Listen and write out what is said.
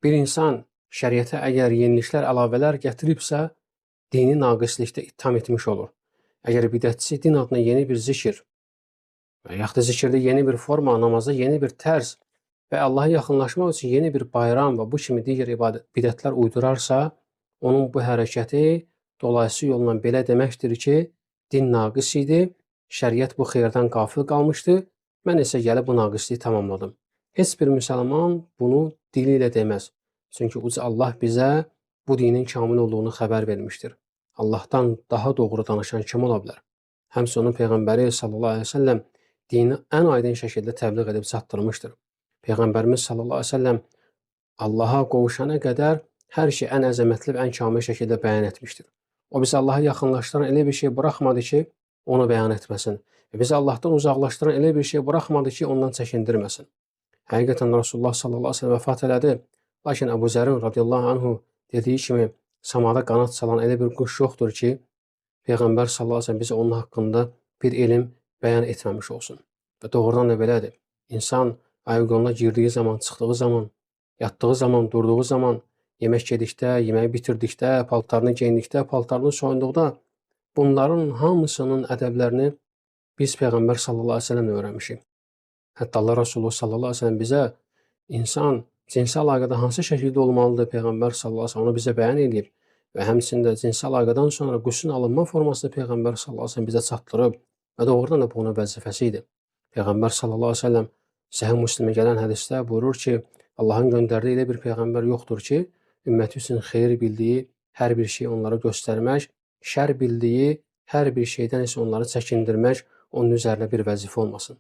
Bir insan şəriətə əgər yeniliklər, əlavələr gətiribsə, dini naqislikdə ittiham etmiş olur. Əgər bidətçi din adına yeni bir zikir və yaxud da zikirdə yeni bir forma, namazda yeni bir tərz və Allaha yaxınlaşmaq üçün yeni bir bayram və bu kimi digər bidətlər uydurarsa, onun bu hərəkəti dolayısı yolla belə deməkdir ki, din naqis idi, şəriət bu xeyirdən qafil qalmışdı, mən isə gəlib bu naqisliyi tamamladım. Heç bir müsəlman bunu dili ilə deməz. Çünki uca Allah bizə bu dinin kamil olduğunu xəbər vermişdir. Allahdan daha doğru danışan kim ola bilər? Həmçinin Peyğəmbəri sallallahu əleyhi və səlləm dini ən aydın şəkildə təbliğ edib çatdırmışdır. Peyğəmbərimiz sallallahu əleyhi və səlləm Allaha qovuşana qədər hər şey ən əzəmətli və ən kamil şəkildə bəyan etmişdir. O bizi Allaha yaxınlaşdıran elə bir şey buraxmadı ki, onu bəyan etməsin. Və bizi Allahdan uzaqlaşdıran elə bir şey buraxmadı ki, ondan çəkindirməsin. Həqiqətən Rasulullah sallallahu əleyhi və səlləm vəfat elədi. Lakin Əbu Zərin radiyallahu anhu dediyi kimi samada qanad çalan elə bir quş yoxdur ki, Peyğəmbər sallallahu əleyhi və səlləm bizə onun haqqında bir elm bəyan etməmiş olsun. Və doğrudan da belədir. İnsan ayaq yoluna girdiyi zaman, çıxdığı zaman, yatdığı zaman, durduğu zaman, yemək yedikdə, yeməyi bitirdikdə, paltarını geyindikdə, paltarını soyunduqda bunların hamısının ədəblərini biz Peyğəmbər sallallahu əleyhi və səlləmlə öyrənmişik. Hətta Allah Rasulullah sallallahu əleyhi və səlləm bizə insan cinsi əlaqədə hansı şəkildə olmalıdır, Peyğəmbər sallallahu əleyhi və səlləm onu bizə bəyan edib və həmçində cinsi əlaqədən sonra qusun alınma formasını Peyğəmbər sallallahu əleyhi və səlləm bizə çatdırıb və doğrudan da bu onun vəzifəsi idi. Peyğəmbər sallallahu əleyhi və səlləm Səhih Müslimə gələn hədisdə buyurur ki, Allahın göndərdiyi elə bir peyğəmbər yoxdur ki, ümməti üçün xeyir bildiyi hər bir şeyi onlara göstərmək, şər bildiyi hər bir şeydən isə onları çəkindirmək onun üzərinə bir vəzifə olmasın.